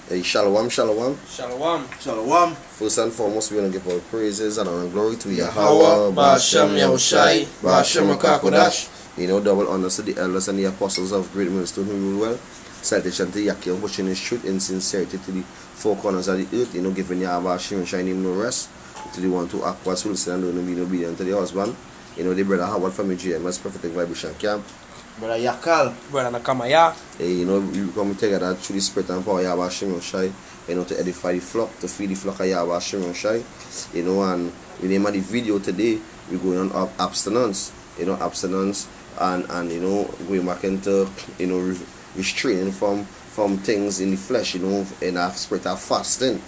Hey, shalom, shalom. Shalom. Shalom. First and foremost, we want to give all praises and honor and glory to Yahweh, Yahweh, Ba'ashem Yahushai, Ba'ashem Rakakodash. Double honors to the elders and the apostles of great ministry who rule well. Salutation to Yakel, pushing his truth in sincerity to the four corners of the earth. Giving Yahweh Hashem and shining him no rest. To the one to Aquas who listen and don't be obedient to the husband. The brother Howard from the GMS Prophetic Vibration Camp. Brother Yakal. Brother Nakamaya. Hey, you come together through the spirit and power of Yahweh Hashem Shai, to edify the flock, to feed the flock of Yahweh Hashem Shai. And the name of the video today, we're going on abstinence. Abstinence and going back into, restraining from things in the flesh, in a spirit of fasting.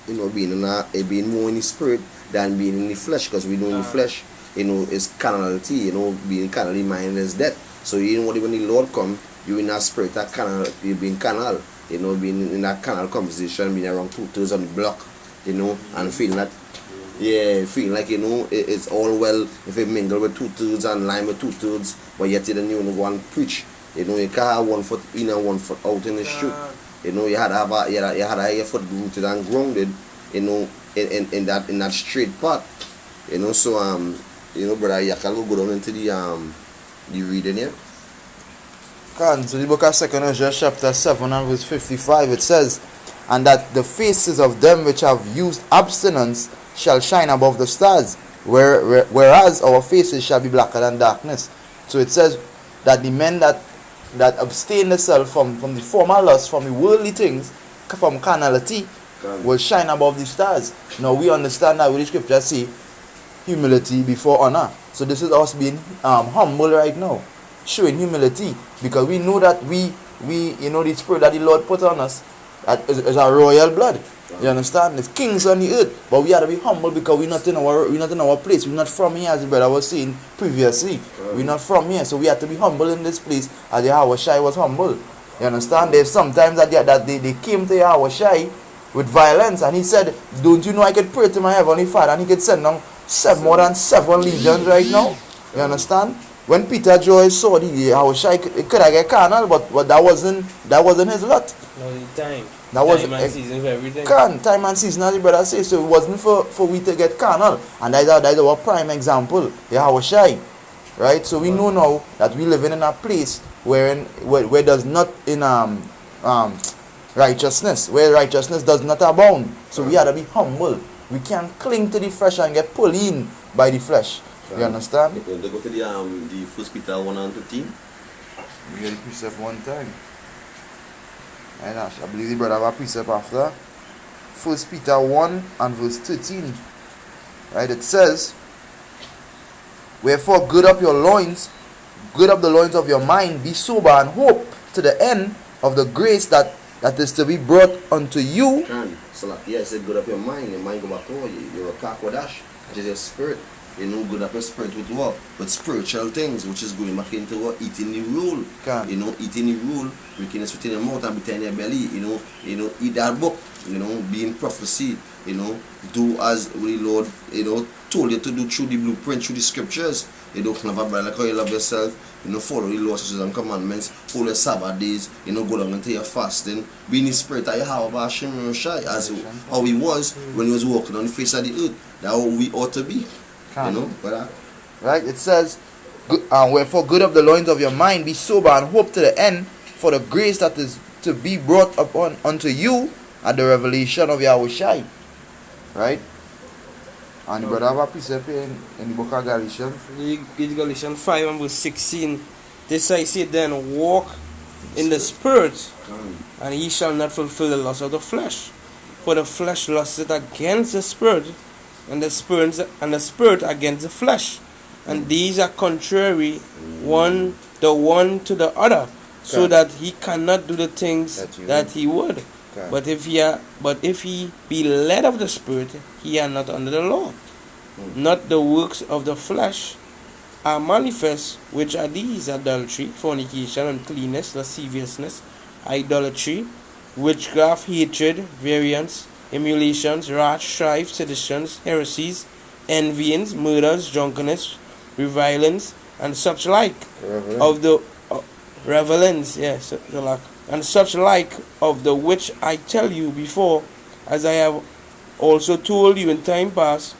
Being more in the spirit than being in the flesh, because we know in the flesh, is carnality, being carnally minded is death. So when the Lord come, you in that spirit, that canal, you being canal, being in that canal conversation, being around 2 toes on the block, and feeling that, feeling like, it's all well if you mingle with 2 toes and line with 2 toes, but yet you don't go and preach. You can't have 1 foot in and 1 foot out in the street. You had to have your foot rooted and grounded, in that straight path. So brother Yakal will go down into the reading here. So the book of 2nd Ezra chapter 7 and verse 55, it says, "And that the faces of them which have used abstinence shall shine above the stars, whereas our faces shall be blacker than darkness." So it says that the men that abstain themselves from the former lust, from the worldly things, from carnality, will shine above the stars. Now we understand that with the scripture say, humility before honor. So this is us being humble right now, showing humility, because we know that we the spirit that the Lord put on us, that is a royal blood. You understand? It's kings on the earth, but we have to be humble because we're not in our place. We're not from here, as the brother was saying previously. We're not from here, so we have to be humble in this place, as Yahweh Shai was humble. You understand? There's sometimes that they came to Yahweh Shai with violence, and he said, "Don't you know I could pray to my heavenly Father, and he could send down more than 7 legions right now?" You understand? When Peter Joy saw the Yahweh Shai, it could have get carnal, but that wasn't his lot. No, the time. That was time and season for everything. Time and season, as the brother says. So it wasn't for we to get carnal, and that's our prime example, Yahweh Shai, right? So we know now that we living in a place where there's not in righteousness, where righteousness does not abound. So we have to be humble. We can't cling to the flesh and get pulled in by the flesh. You understand? They go to the 1 Peter 1 and 15. We get the precept one time. And I believe the brother have a precept after. 1 Peter 1 and verse 13. Right, it says, "Wherefore gird up your loins, gird up the loins of your mind, be sober and hope to the end of the grace that is to be brought unto you." So like, I said, good up your mind go back to you. You're a Kakodash, which is your spirit. Good up your spirit with what? With spiritual things, which is going back into what? Eating the rule. Eating the rule, wickedness within your mouth and within your belly, eat that book, being prophecy, do as the Lord, told you to do through the blueprint, through the scriptures. Love a brother like how you love yourself, follow the laws, statutes and commandments, follow the Sabbath days, go down into your fasting, be in the spirit of Yahweh Hashem Shai, as how he was when he was walking on the face of the earth. That's how we ought to be. Right, it says, "Wherefore gird up the loins of your mind, be sober and hope to the end for the grace that is to be brought upon unto you at the revelation of Yahweh Shai." Right? And the brother have a precept in the book of Galatians. Galatians 5 and verse 16. This I say then, walk in the spirit, and ye shall not fulfill the lust of the flesh. For the flesh lusteth against the spirit, and the spirit against the flesh, and these are contrary the one to the other, so that he cannot do the things that he would. But if he be led of the spirit, he are not under the law. Not the works of the flesh are manifest, which are these: adultery, fornication, uncleanness, lasciviousness, idolatry, witchcraft, hatred, variance, emulations, wrath, strife, seditions, heresies, envyings, murders, drunkenness, revilings, and such like. Of the revelings, yes, and such like, of the which I tell you before, as I have also told you in time past,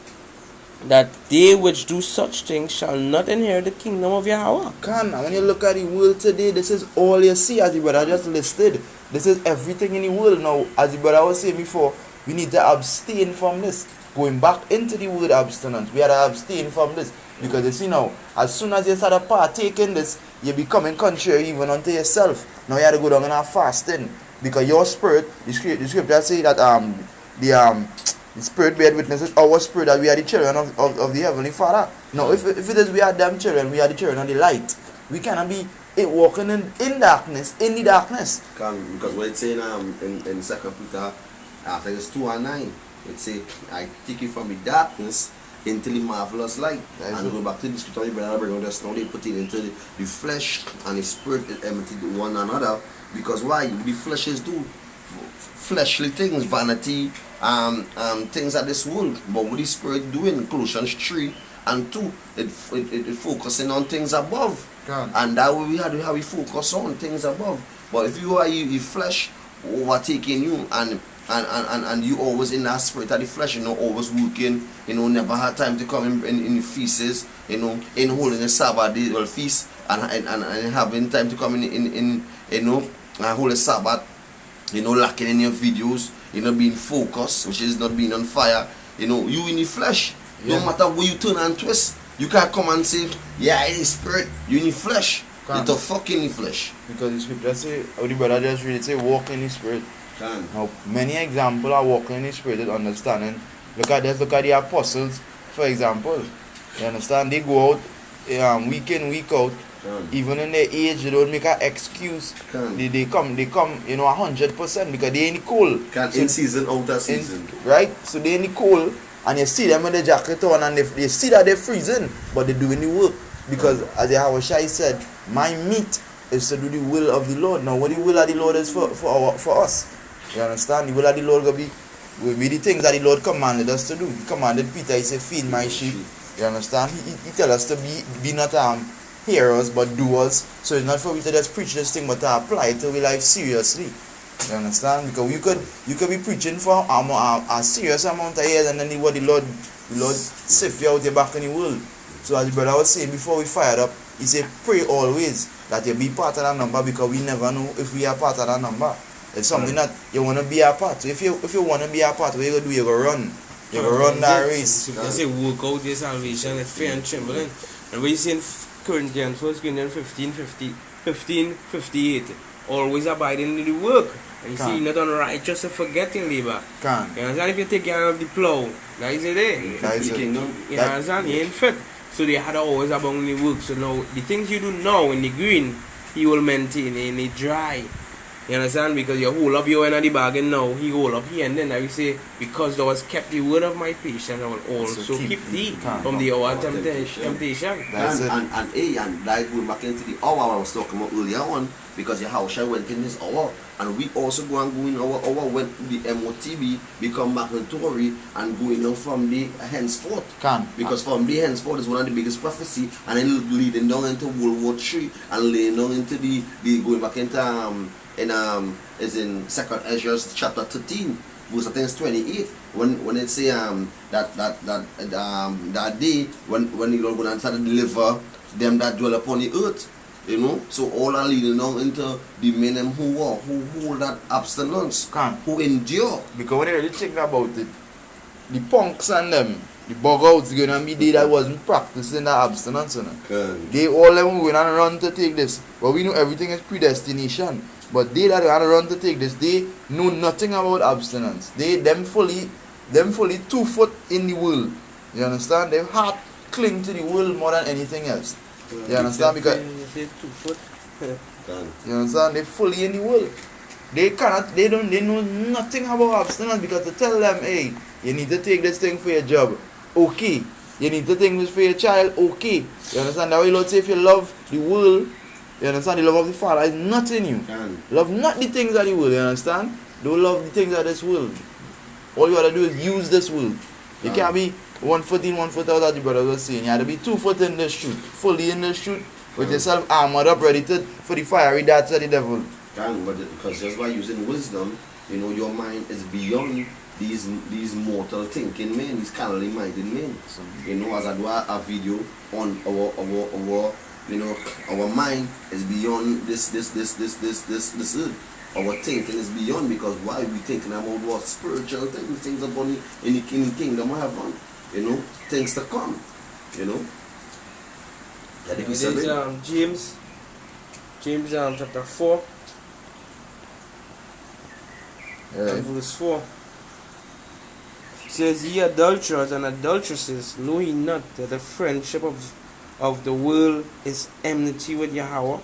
that they which do such things shall not inherit the kingdom of Yahweh. And when you look at the world today, this is all you see, as the brother just listed. This is everything in the world. Now, as the brother was saying before, we need to abstain from this. Going back into the word abstinence, we have to abstain from this. Because you see now, as soon as you start to partake in this, you're becoming contrary even unto yourself. Now you have to go down in a fasting. Because your spirit, the scripture say that the spirit bear witness with our spirit that we are the children of the Heavenly Father. Now if it is we are them children, we are the children of the light. We cannot be walking in darkness, in the darkness. Because what it's saying in 2 Peter, I think it's 2:9, it say, I take you from the darkness into the marvelous light. And go back to the scripture, brother bring just now, they put it into the flesh and the spirit enmity one another. Because why? The flesh is do fleshly things, vanity, things of this world. But what the spirit doing, Colossians 3 and 2, it focusing on things above. God. And that way we have to focus on things above. But if you are your flesh overtaking you and you always in that spirit of the flesh, always working, never had time to come in the feasts, in holding the Sabbath day or feast and having time to come in hold a Sabbath, lacking in your videos, being focused, which is not being on fire, you in the flesh. Yeah. No matter where you turn and twist, you can't come and say, yeah, in the spirit, you in the flesh. You're the fuck in the flesh. Because the scripture say, how the brother just really say, walk in the spirit. Can. Now, many examples are walking in the spirit with understanding. Look at the apostles, for example. You understand? They go out week in, week out. Even in their age, they don't make an excuse. They come 100% because they in the cold. In season, out of season. Right? So they in the cold and you see them with the jacket on and they see that they're freezing, but they're doing the work. Because as the Hawashai said, my meat is to do the will of the Lord. Now what the will of the Lord is for us. You understand? The will of the Lord will be the things that the Lord commanded us to do. He commanded Peter, he said, feed my sheep. You understand? He tell us to be not hearers but doers. So it's not for we to just preach this thing but to apply it to our life seriously. You understand? Because you could be preaching for a serious amount of years and then the Lord sift you out your back in the world. So as the brother was saying before we fired up, he said pray always that you be part of that number, because we never know if we are part of that number. It's something that you want to be a part. So if you want to be a part, what you going to do? You go run. You go run that race. You say work out your salvation with fear and trembling. And when you see in Corinthians, 1 Corinthians 15:58, always abiding in the work. And you see, you're not unrighteous and forgetting labor. You understand? If you take care of the plow, that is it there. You understand? You ain't fit. So they had to always abound in the work. So now, the things you do now in the green, he will maintain in the dry. You understand? Because you hold up your end of the bargain now, he hold up here, and then I will say, because thou hast kept the word of my patience, I will also keep thee from the hour of temptation. And like going back into the hour I was talking about earlier on, because your house went in this hour, and we also go in our hour when the MOTB become mandatory and going on from the henceforth. Because from the henceforth is one of the biggest prophecy, and then leading down into World War III and leading down into the going back into is in 2nd Ezra chapter 13, verse I think it's 28, when it say that day when the Lord will start to deliver them that dwell upon the earth, so all are leading down into the men who hold that abstinence, who endure. Because when you really think about it, the punks and them, the bug outs gonna be they that wasn't practicing that abstinence. They all them going and run to take this. But we know everything is predestination. But they that are run to take this, they know nothing about abstinence. Them fully 2 foot in the world. You understand? Their heart cling to the world more than anything else. You understand? Because you understand? They're fully in the world. They know nothing about abstinence, because to tell them, hey, you need to take this thing for your job. Okay. You need to take this for your child. Okay. You understand? That way, Lord say, if you love the world, you understand, the love of the Father is not in you. Love not the things of the world, you understand? Don't love the things of this world. All you have to do is use this world. You can't be 1 foot in, 1 foot out, as the brother was saying. You have to be 2 foot in the shoot, fully in the shoot, with yourself armored up, ready for the fiery darts of the devil. But because just by using wisdom, your mind is beyond these mortal thinking men, these carnally minded men. As I do a video on our mind is beyond this earth. Our thinking is beyond, because why we thinking about what spiritual things upon in the kingdom of heaven, things to come, James chapter 4 and verse 4 says, "Ye adulterers and adulteresses, know ye not that the friendship of the world is enmity with Yahweh?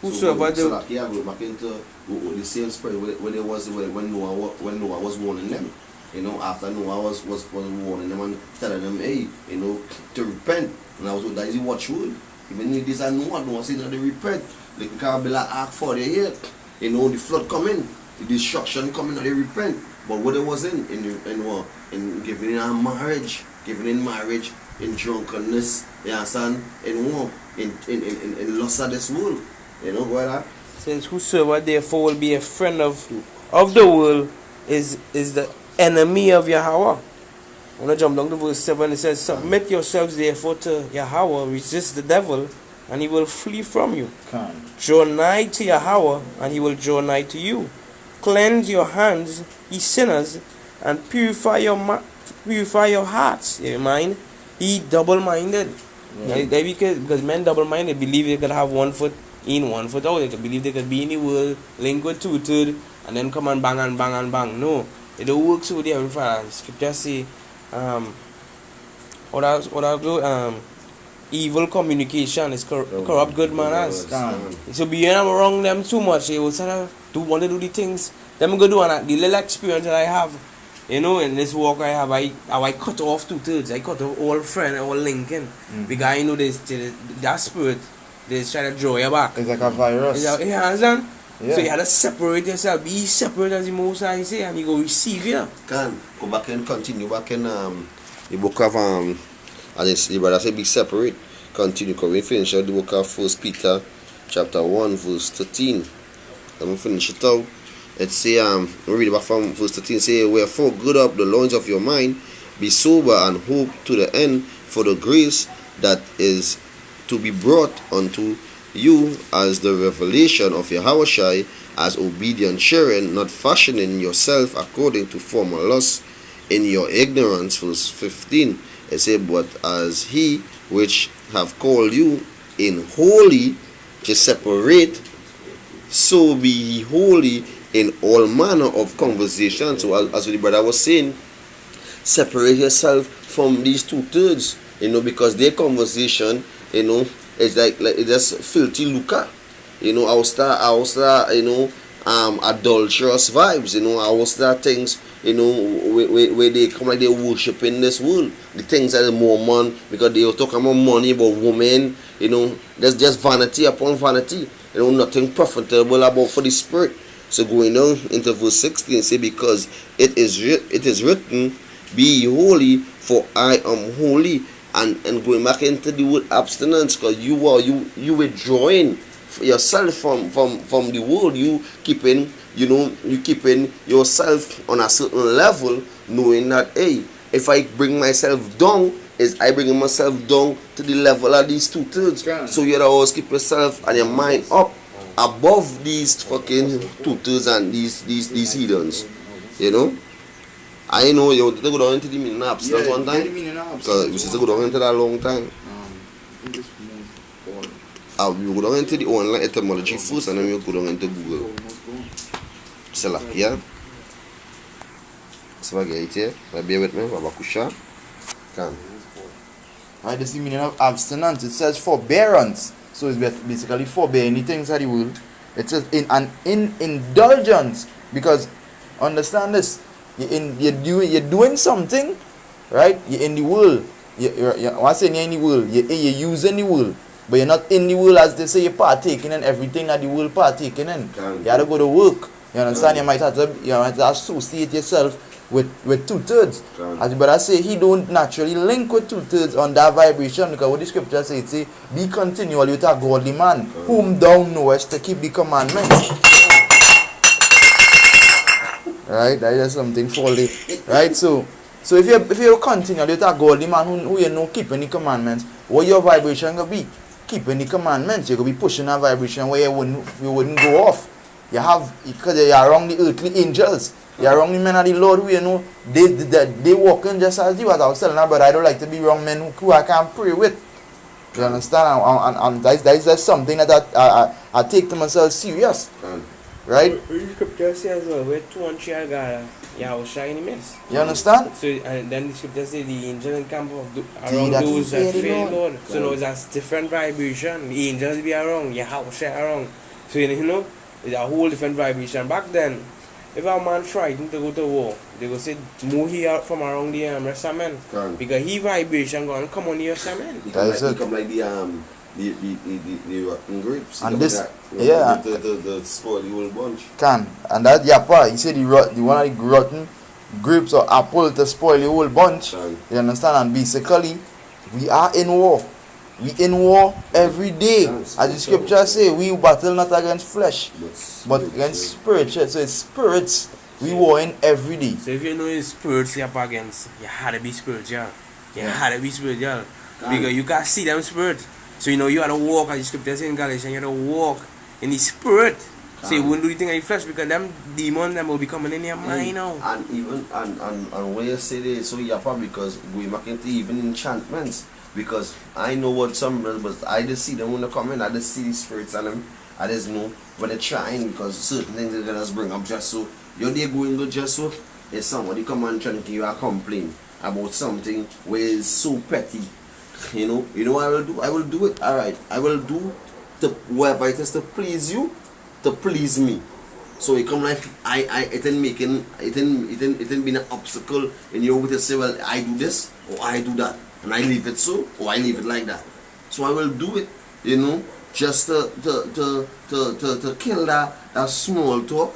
Whosoever back into the same spirit when Noah was warning them. After Noah was warning them and telling them, hey, to repent. And that is the watchword. Even if this are Noah saying that they repent. They can be like Ark 40 years. The flood coming, the destruction coming, and they repent. But what it was in giving in marriage, in drunkenness, you understand? In lust of this world. What says, whosoever therefore will be a friend of the world is the enemy of Yahweh. I'm going to jump down to verse 7. It says, submit yourselves therefore to Yahweh, resist the devil, and he will flee from you. Draw nigh to Yahweh, and he will draw nigh to you. Cleanse your hands, ye sinners, and purify your hearts, your mind, ye double-minded. Because men double-minded believe they could have one foot in, one foot out. They could believe they could be in the world, link with two-third, and then come and bang and bang and bang. No, it don't work so there. Scripture say, evil communication is corrupt good manners. So beyond wrong them too much, they will want to do the things. Them go do, and the little experience that I have, in this walk I have, I cut off two-thirds. I cut off all friend, all linking. Because that spirit, they try to draw you back. It's like a virus. You understand? Yeah. So you have to separate yourself. Be separate as the Most High say, and you go receive you. Can go back and continue back in the book of as the brother say, be separate. Continue. Because we finish the book of 1 Peter chapter 1 verse 13. And we finish it out. It say we read back from verse 13. Say, wherefore gird up the loins of your mind, be sober and hope to the end for the grace that is to be brought unto you as the revelation of Yahushua, as obedient children, not fashioning yourself according to former lusts in your ignorance. Verse 15. It says, but as he which have called you in holy, to separate, so be ye holy in all manner of conversation. So as the brother was saying, separate yourself from these two-thirds, because their conversation, it's like it's just filthy lucre. I will start adulterous vibes. I will start things, where they come like they worship in this world. The things that are more money, because they will talk about money, about women. There's just vanity upon vanity. Nothing profitable about for the spirit. So going on into verse 16, say, because it is written, be ye holy, for I am holy. And going back into the word abstinence, because you withdrawing yourself from the world. You keeping yourself on a certain level, knowing that, hey, if I bring myself down, I bring myself down to the level of these two-thirds. So you always keep yourself and your mind up above these fucking two-thirds and these heathens. I know you want to go down into the meaning of abstinence one time. Because we used to go down into that a long time. We go down into the online etymology first, and then we go down into Google. Yeah? Spaghetti, bear with me, Babakusha. Can. Right, this is the meaning of abstinence. It says forbearance. So it's basically forbearing the things that you will. It says in indulgence. Because understand this. You're doing something, right? You're in the world. What's in the world? You're using the world. But you're not in the world, as they say, you're partaking in everything that the world partaking in. You have to go to work. You understand? You might have to associate yourself with two-thirds. As the brother say, he don't naturally link with two-thirds on that vibration, because what the scripture says, it say, be continually with a godly man, whom thou knowest to keep the commandments. Right? That is something faulty. Right? So if you continue to go the man who you know keeping the commandments, what your vibration gonna be? Keeping the commandments, you're gonna be pushing a vibration where you wouldn't go off. You have, because you are around the earthly angels. You are around the men of the Lord who you know they walking just as you, as I was telling her, but I don't like to be around men who I can't pray with. You understand? And that's something that I take to myself serious. Right? The scripture says where two and three are gathered, Yahweh shall in the midst. You understand? So and then the scripture says the angel encamp around those that fear the Lord. So now that's different vibration. The angels be around, Yahweh shall around. So you know, it's a whole different vibration. Back then, if a man frightened to go to war, they go say move here from around the rest of men. Because he vibration gonna come on the rest of men. He come like the rotten grapes. And this, the spoily old bunch. And that yapa, he said the one of the rotten grapes or apple to spoil the whole bunch. You understand? And basically, we are in war. We in war every day. As the scripture say, we battle not against flesh, but against spirits. So it's spirits we war in every day. So if you know it's spirits you're up against, you had to be spiritual. You had to be spiritual. Because you can see them spirits. So you know you had to walk, as the scripture says in Galatians, you had to walk in the spirit. So you wouldn't do the thing in the flesh, because them demons them will be coming in your mind now. And even and when you say this, so yapa, because we back into even enchantments. Because I know what some brothers, I just see them when they come in, I just see the spirits on them. I just know when they're trying, because certain things they're gonna bring up just so. You're there going good just so, there's somebody come and trying to give you a complaint about something where it's so petty. You know what I will do? I will do it. Alright. I will do whatever it is to please you, to please me. So it come like it ain't been an obstacle and you're able to say, well, I do this or I do that. And I leave it so, or I leave it like that. So I will do it, you know, just to kill that small talk,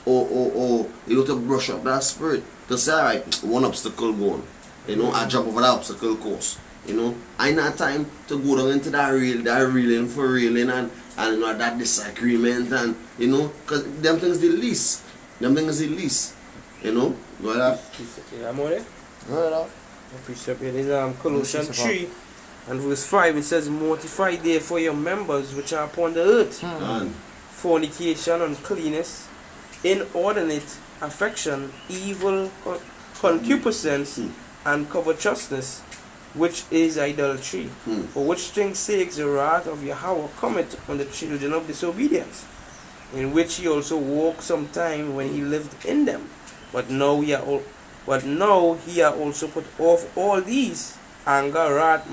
or you know, to brush up that spirit. To say, alright, one obstacle gone. You know, I jump over that obstacle course. You know, I ain't had time to go down into that reeling for reeling and you know, that disagreement, and you know, cause them things the least. You know, go ahead. Yeah, I'm on it. Go ahead. Precept here is Colossians 3 and verse 5. It says, mortify therefore your members which are upon the earth, fornication, uncleanness, inordinate affection, evil concupiscence, and covetousness, which is idolatry. For which things sakes the wrath of Yahweh cometh on the children of disobedience, in which he also walked sometime when he lived in them. But now he are also put off all these: anger, wrath,